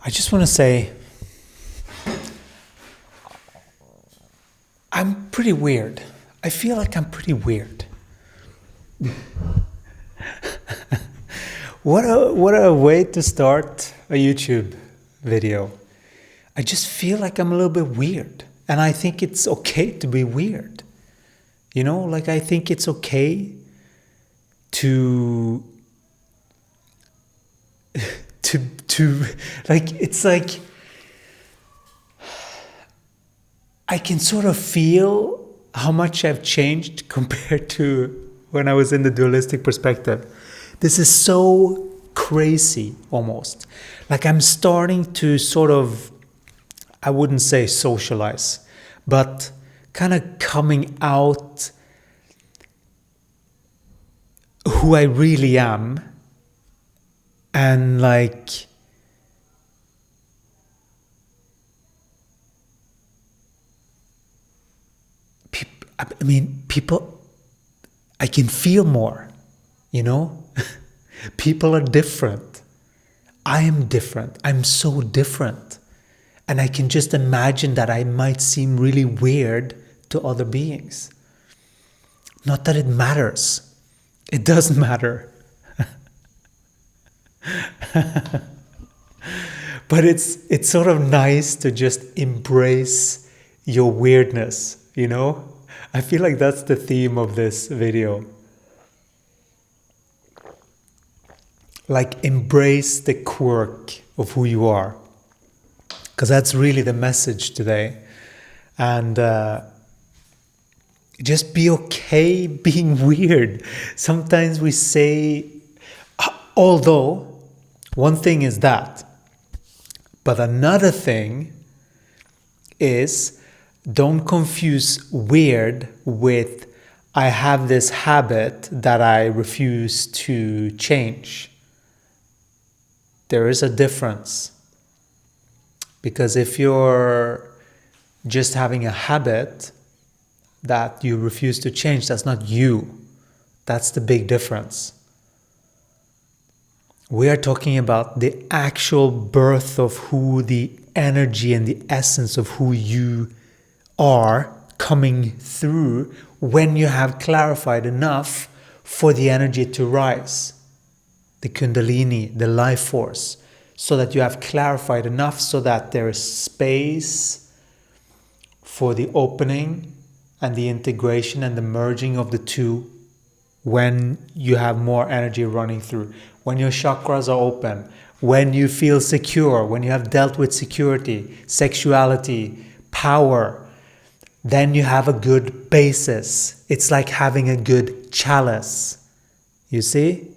I just want to say I'm pretty weird. I feel like I'm pretty weird. What a way to start a YouTube video. I just feel like I'm a little bit weird. And I think it's okay to be weird. You know, like I think it's okay to like it's like I can sort of feel how much I've changed compared to when I was in the dualistic perspective. This is so crazy almost. Like I'm starting to sort of, I wouldn't say socialize, but kind of coming out who I really am. And like, people, I can feel more, you know? People are different. I am different. I'm so different. And I can just imagine that I might seem really weird to other beings. Not that it matters. It doesn't matter. But it's sort of nice to just embrace your weirdness, you know? I feel like that's the theme of this video. Like embrace the quirk of who you are. Because that's really the message today. And just be okay being weird. Sometimes we say, although, one thing is that. But another thing is, don't confuse weird with I have this habit that I refuse to change. There is a difference. Because if you're just having a habit that you refuse to change, that's not you. That's the big difference. We are talking about the actual birth of who the energy and the essence of who you are coming through when you have clarified enough for the energy to rise. The Kundalini, the life force. So that you have clarified enough so that there is space for the opening and the integration and the merging of the two when you have more energy running through. When your chakras are open, when you feel secure, when you have dealt with security, sexuality, power, then you have a good basis. It's like having a good chalice. You see?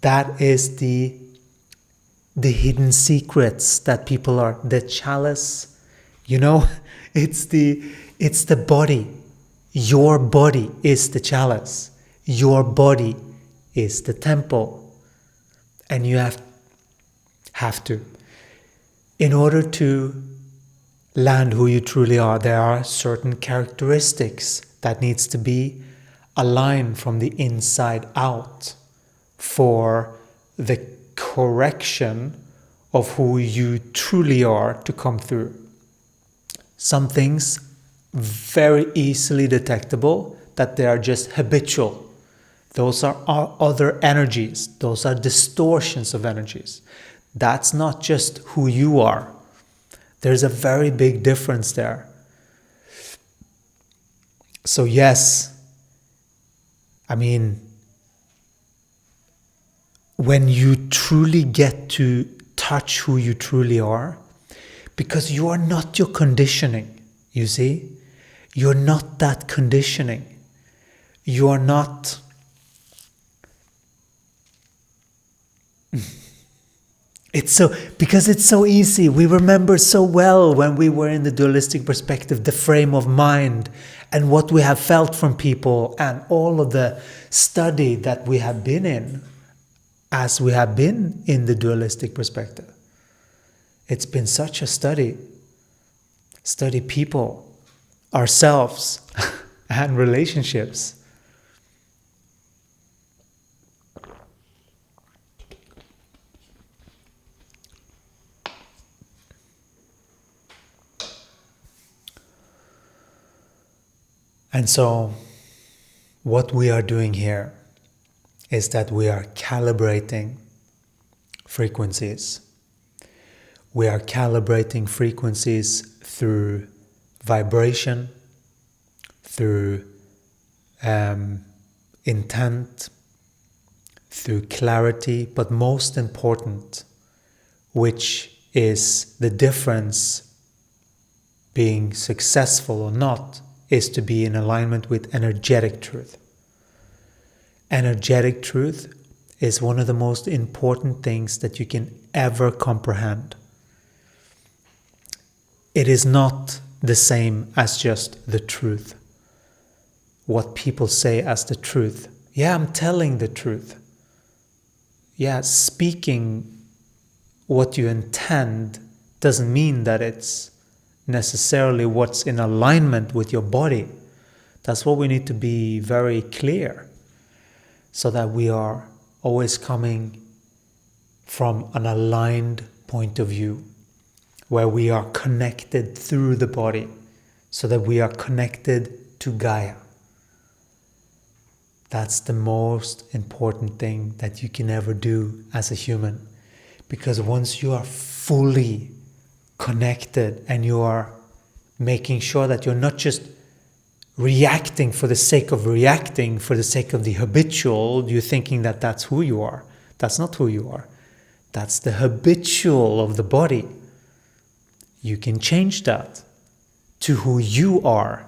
That is the hidden secrets that people are, the chalice, you know, it's the body. Your body is the chalice. Your body is the temple. And you have to. In order to land who you truly are, there are certain characteristics that needs to be aligned from the inside out for the correction of who you truly are to come through. Some things very easily detectable, that they are just habitual. Those are other energies. Those are distortions of energies. That's not just who you are. There's a very big difference there. So yes, I mean, when you truly get to touch who you truly are, because you are not your conditioning, you see? You're not that conditioning. You are not... because it's so easy. We remember so well when we were in the dualistic perspective, the frame of mind and what we have felt from people and all of the study that we have been in as we have been in the dualistic perspective. It's been such a study people, ourselves, and relationships. And so what we are doing here is that we are calibrating frequencies. We are calibrating frequencies through vibration, through intent, through clarity, but most important, which is the difference being successful or not, is to be in alignment with energetic truth. Energetic truth is one of the most important things that you can ever comprehend. It is not the same as just the truth. What people say as the truth. Yeah, I'm telling the truth. Yeah, speaking what you intend doesn't mean that it's necessarily what's in alignment with your body. That's what we need to be very clear, so that we are always coming from an aligned point of view, where we are connected through the body, so that we are connected to Gaia. That's the most important thing that you can ever do as a human. Because once you are fully connected and you are making sure that you're not just reacting for the sake of reacting, for the sake of the habitual, you're thinking that that's who you are. That's not who you are. That's the habitual of the body. You can change that to who you are,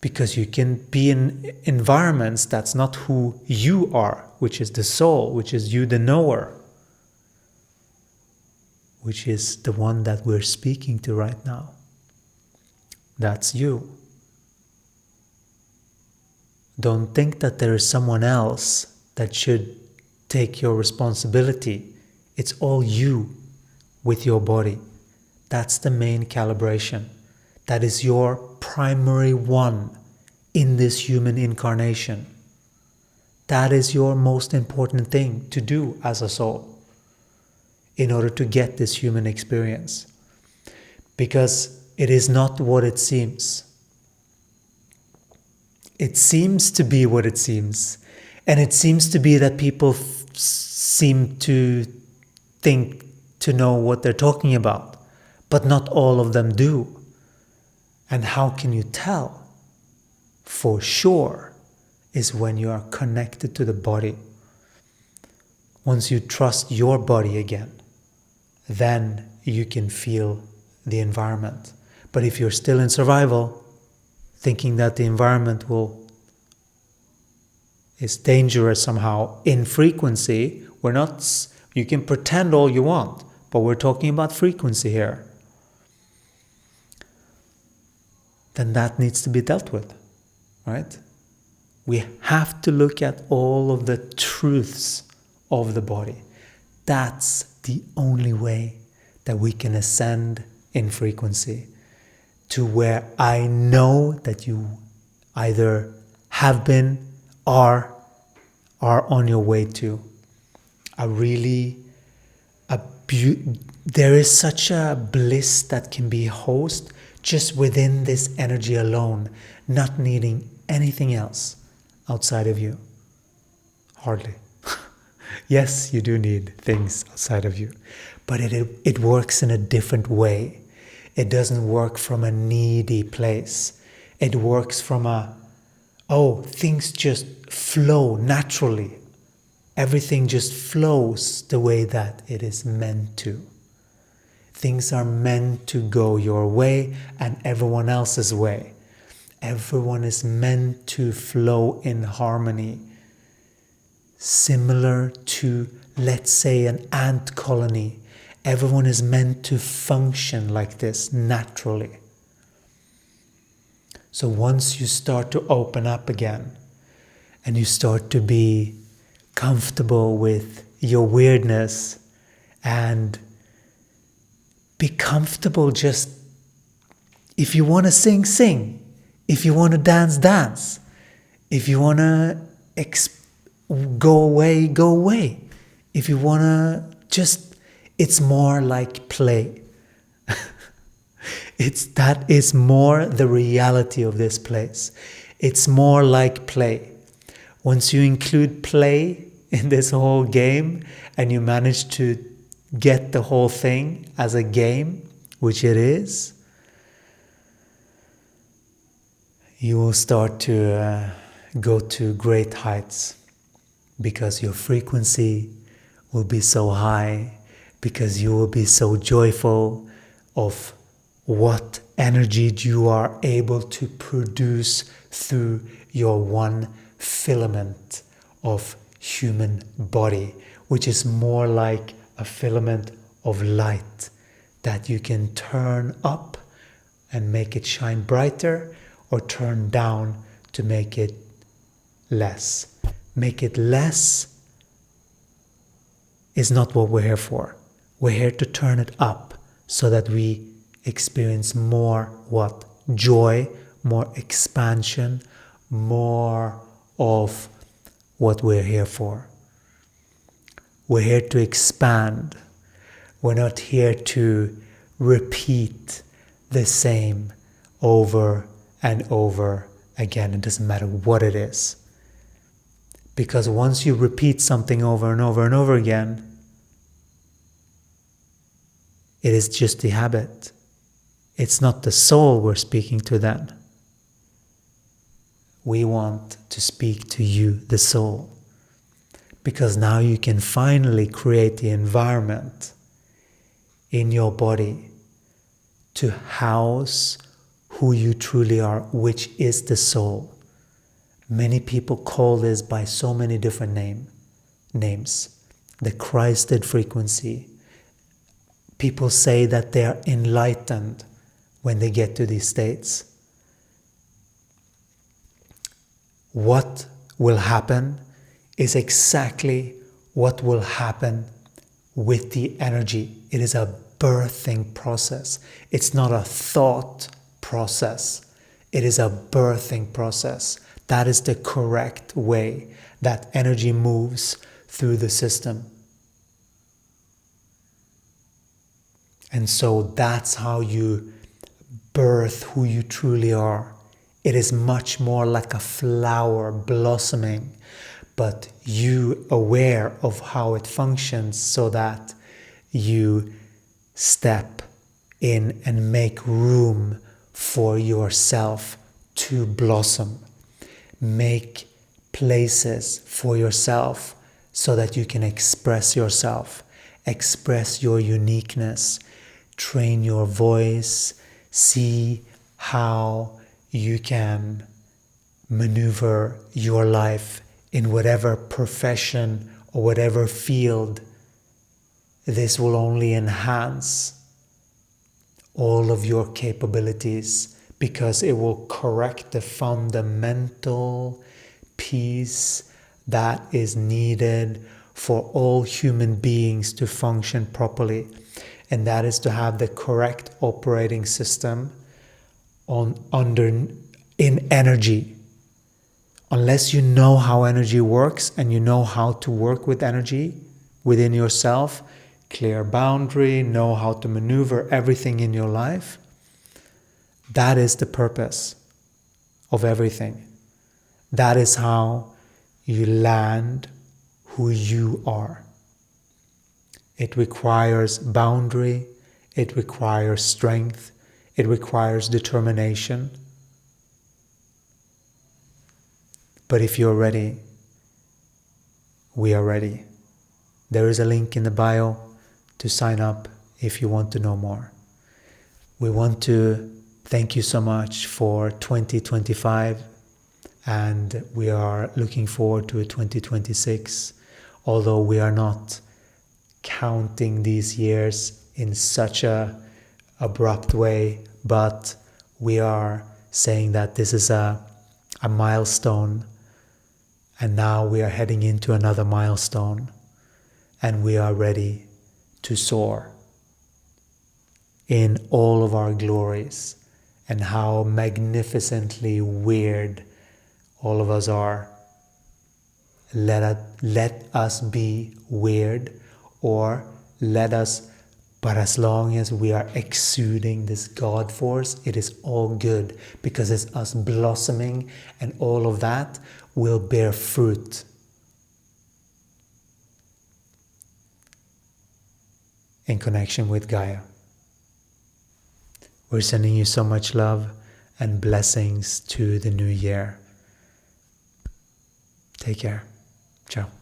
because you can be in environments that's not who you are, which is the soul, which is you, the knower, which is the one that we're speaking to right now. That's you. Don't think that there is someone else that should take your responsibility. It's all you with your body. That's the main calibration. That is your primary one in this human incarnation. That is your most important thing to do as a soul in order to get this human experience. Because it is not what it seems. It seems to be what it seems. And it seems to be that people seem to think to know what they're talking about. But not all of them do. And how can you tell? For sure is when you are connected to the body. Once you trust your body again, then you can feel the environment. But if you're still in survival, thinking that the environment is dangerous somehow in frequency, you can pretend all you want, but we're talking about frequency here. Then that needs to be dealt with, right? We have to look at all of the truths of the body. That's the only way that we can ascend in frequency to where I know that you either have been or are on your way to. There is such a bliss that can be housed just within this energy alone, not needing anything else outside of you. Hardly. Yes, you do need things outside of you, but it works in a different way. It doesn't work from a needy place. It works from things just flow naturally. Everything just flows the way that it is meant to. Things are meant to go your way and everyone else's way. Everyone is meant to flow in harmony. Similar to, let's say, an ant colony. Everyone is meant to function like this naturally. So once you start to open up again and you start to be comfortable with your weirdness and be comfortable, just if you want to sing, sing. If you want to dance, dance. If you want to go away, go away. If you want to it's more like play. That is more the reality of this place. It's more like play. Once you include play in this whole game and you manage to get the whole thing as a game, which it is, you will start to go to great heights, because your frequency will be so high, because you will be so joyful of what energy you are able to produce through your one filament of human body, which is more like a filament of light that you can turn up and make it shine brighter, or turn down to make it less. Make it less is not what we're here for. We're here to turn it up so that we experience more what? Joy, more expansion, more of what we're here for. We're here to expand. We're not here to repeat the same over and over again. It doesn't matter what it is. Because once you repeat something over and over and over again, it is just the habit. It's not the soul we're speaking to then. We want to speak to you, the soul. Because now you can finally create the environment in your body to house who you truly are, which is the soul. Many people call this by so many different names. The Christed frequency. People say that they are enlightened when they get to these states. What will happen is exactly what will happen with the energy. It is a birthing process. It's not a thought process. It is a birthing process. That is the correct way that energy moves through the system. And so that's how you birth who you truly are. It is much more like a flower blossoming, but you aware of how it functions so that you step in and make room for yourself to blossom. Make places for yourself so that you can express yourself, express your uniqueness, train your voice, see how you can maneuver your life in whatever profession or whatever field. This will only enhance all of your capabilities, because it will correct the fundamental piece that is needed for all human beings to function properly. And that is to have the correct operating system in energy. Unless you know how energy works and you know how to work with energy within yourself, clear boundary, know how to maneuver everything in your life, that is the purpose of everything. That is how you land who you are. It requires boundary, it requires strength, it requires determination. But if you're ready, we are ready. There is a link in the bio to sign up if you want to know more. We want to thank you so much for 2025, and we are looking forward to 2026, although we are not counting these years in such a abrupt way, but we are saying that this is a milestone, and now we are heading into another milestone, and we are ready to soar in all of our glories, and how magnificently weird all of us are. Let us be weird, or let us But as long as we are exuding this God force, it is all good, because it's us blossoming, and all of that will bear fruit. In connection with Gaia. We're sending you so much love and blessings to the new year. Take care. Ciao.